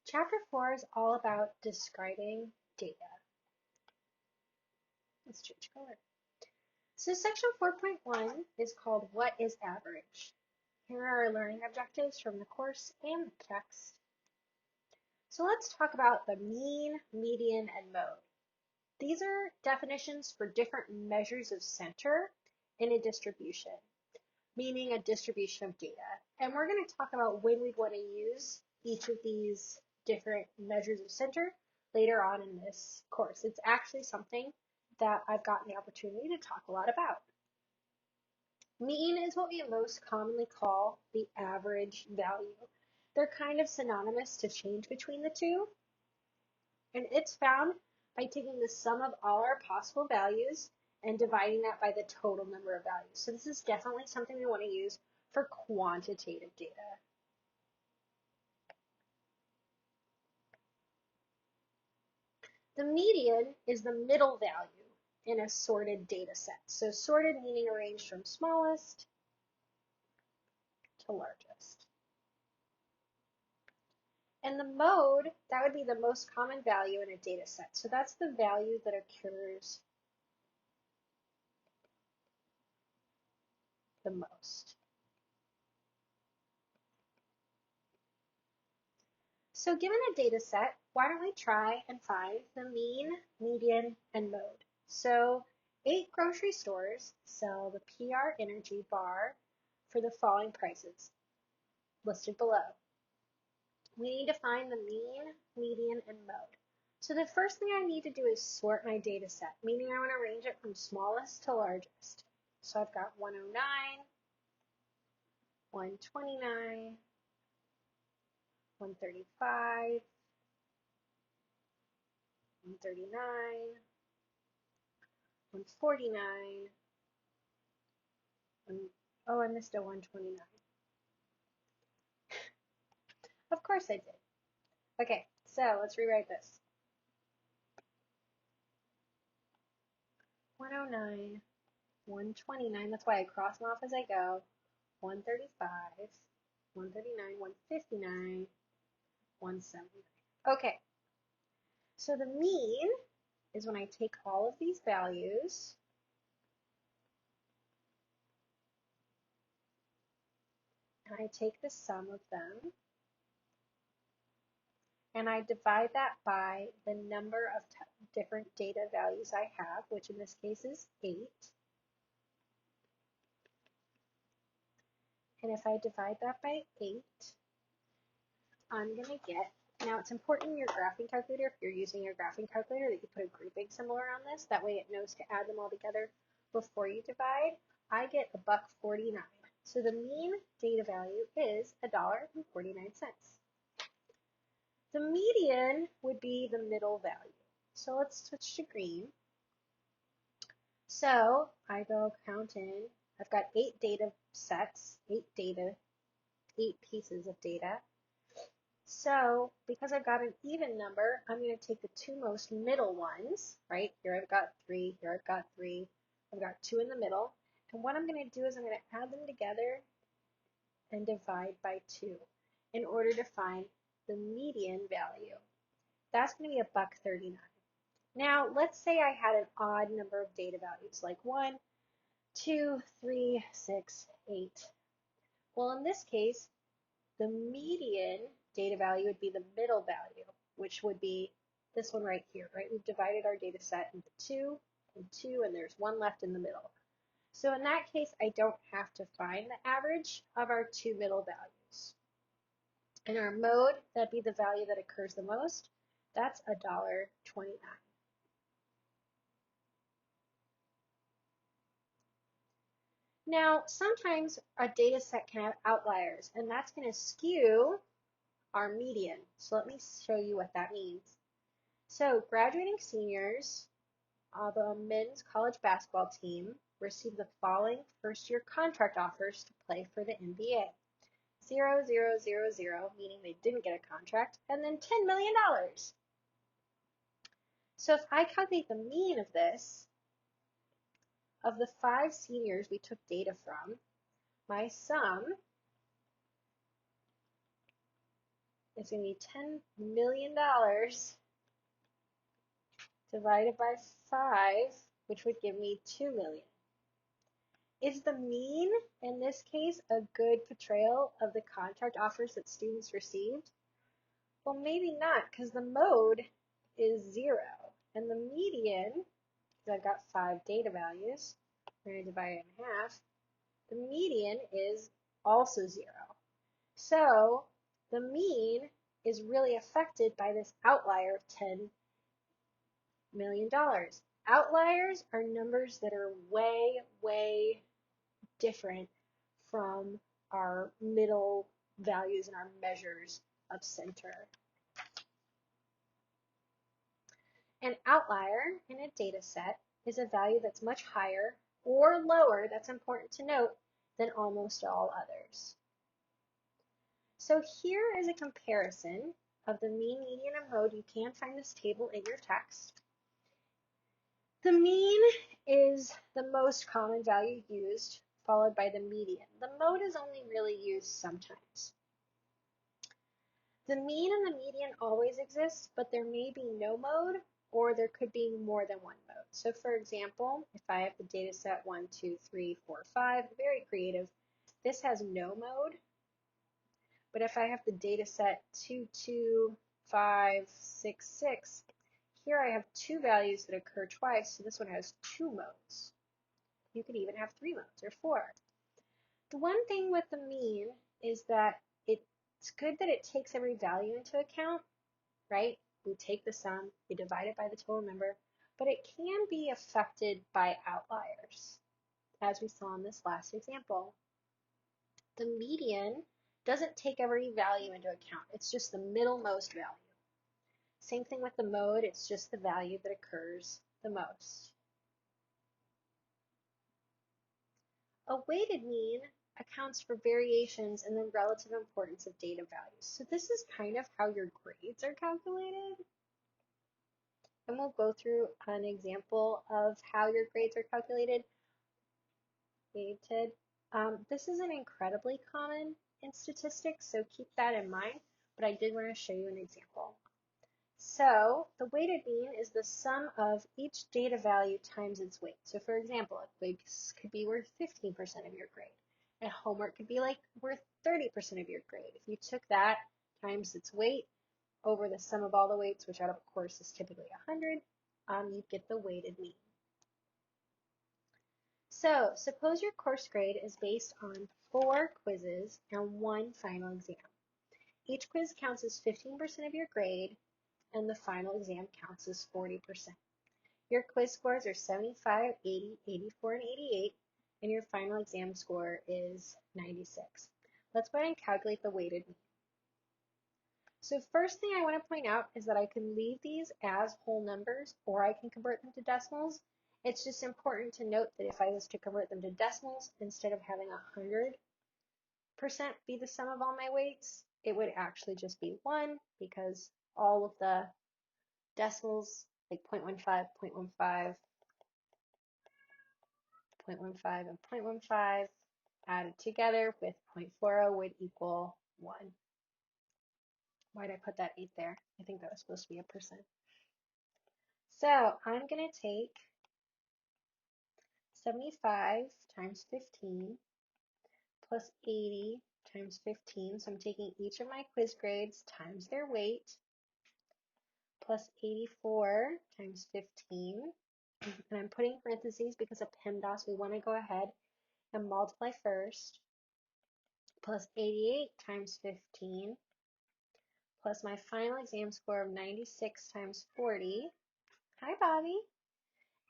Chapter 4 is all about describing data. Let's change color. So section 4.1 is called What is Average? Here are our learning objectives from the course and the text. So let's talk about the mean, median, and mode. These are definitions for different measures of center in a distribution, meaning a distribution of data. And we're going to talk about when we'd want to use each of these different measures of center later on in this course. It's actually something that I've gotten the opportunity to talk a lot about. Mean is what we most commonly call the average value. They're kind of synonymous to change between the two. And it's found by taking the sum of all our possible values and dividing that by the total number of values. So this is definitely something we want to use for quantitative data. The median is the middle value in a sorted data set. So sorted meaning arranged from smallest to largest. And the mode, that would be the most common value in a data set. So that's the value that occurs the most. So given a data set, why don't we try and find the mean, median, and mode? So 8 grocery stores sell the PR Energy bar for the following prices listed below. We need to find the mean, median, and mode. So the first thing I need to do is sort my data set, meaning I want to arrange it from smallest to largest. So I've got 109, 129, 135, 139, 149, oh, I missed a 129. Of course I did. Okay, so let's rewrite this. 109, 129, that's why I cross them off as I go. 135, 139, 159, 179. Okay, so the mean is when I take all of these values and I take the sum of them and I divide that by the number of different data values I have, which in this case is 8. And if I divide that by 8, I'm going to get, now it's important in your graphing calculator, if you're using your graphing calculator, that you put a grouping symbol around this. That way it knows to add them all together before you divide. I get $1.49. So the mean data value is $1.49. The median would be the middle value. So let's switch to green. So I go count in, I've got 8 data sets, 8 pieces of data. So because I've got an even number, I'm going to take the 2 most middle ones, right? Here I've got 3, here I've got 3, I've got 2 in the middle. And what I'm going to do is I'm going to add them together and divide by 2 in order to find the median value. That's going to be $1.39. Now, let's say I had an odd number of data values, like 1, 2, 3, 6, 8. Well, in this case, the median data value would be the middle value, which would be this one right here, right? We've divided our data set into 2 and 2, and there's 1 left in the middle. So in that case, I don't have to find the average of our 2 middle values. In our mode, that'd be the value that occurs the most. That's $1.29. Now, sometimes a data set can have outliers, and that's going to skew our median. So let me show you what that means. So graduating seniors of a men's college basketball team received the following first-year contract offers to play for the NBA. 0, 0, 0, 0, meaning they didn't get a contract, and then $10 million. So if I calculate the mean of this, of the 5 seniors we took data from, my sum is going to be $10 million divided by 5, which would give me 2 million. Is the mean, in this case, a good portrayal of the contract offers that students received? Well, maybe not, because the mode is 0. And the median, because I've got 5 data values, we're going to divide it in half, the median is also 0. So the mean is really affected by this outlier of $10 million. Outliers are numbers that are way, way different from our middle values and our measures of center. An outlier in a data set is a value that's much higher or lower, that's important to note, than almost all others. So here is a comparison of the mean, median, and mode. You can find this table in your text. The mean is the most common value used, followed by the median. The mode is only really used sometimes. The mean and the median always exist, but there may be no mode, or there could be more than one mode. So for example, if I have the data set 1, 2, 3, 4, 5, very creative, this has no mode. But if I have the data set 2, 2, 5, 6, 6, here I have 2 values that occur twice, so this one has 2 modes. You could even have 3 modes or 4. The one thing with the mean is that it's good that it takes every value into account, right? We take the sum, we divide it by the total number, but it can be affected by outliers, as we saw in this last example. The median doesn't take every value into account. It's just the middlemost value. Same thing with the mode. It's just the value that occurs the most. A weighted mean accounts for variations in the relative importance of data values. So this is kind of how your grades are calculated. And we'll go through an example of how your grades are calculated. Weighted. This isn't incredibly common in statistics, so keep that in mind, but I did want to show you an example. So the weighted mean is the sum of each data value times its weight. So for example, a quiz could be worth 15% of your grade. And homework could be like worth 30% of your grade. If you took that times its weight over the sum of all the weights, which out of course is typically 100, you'd get the weighted mean. So suppose your course grade is based on 4 quizzes and 1 final exam. Each quiz counts as 15% of your grade, and the final exam counts as 40%. Your quiz scores are 75, 80, 84, and 88, and your final exam score is 96. Let's go ahead and calculate the weighted mean. So first thing I want to point out is that I can leave these as whole numbers, or I can convert them to decimals. It's just important to note that if I was to convert them to decimals, instead of having 100% be the sum of all my weights, it would actually just be 1, because all of the decimals, like 0.15, 0.15, 0.15, and 0.15 added together with 0.40 would equal 1. Why did I put that 8 there? I think that was supposed to be a percent. So I'm going to take 75 times 15 plus 80 times 15. So I'm taking each of my quiz grades times their weight plus 84 times 15. And I'm putting parentheses because of PEMDAS. We want to go ahead and multiply first, plus 88 times 15, plus my final exam score of 96 times 40. Hi, Bobby.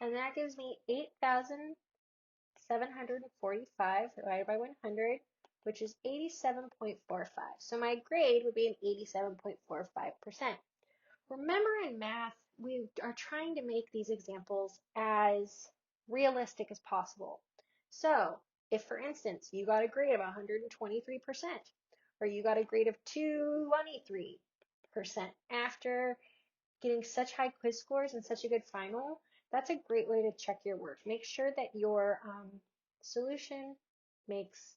And that gives me 8,745 divided by 100, which is 87.45. So my grade would be an 87.45%. Remember, in math, we are trying to make these examples as realistic as possible. So if, for instance, you got a grade of 123%, or you got a grade of 223% after getting such high quiz scores and such a good final, that's a great way to check your work. Make sure that your solution makes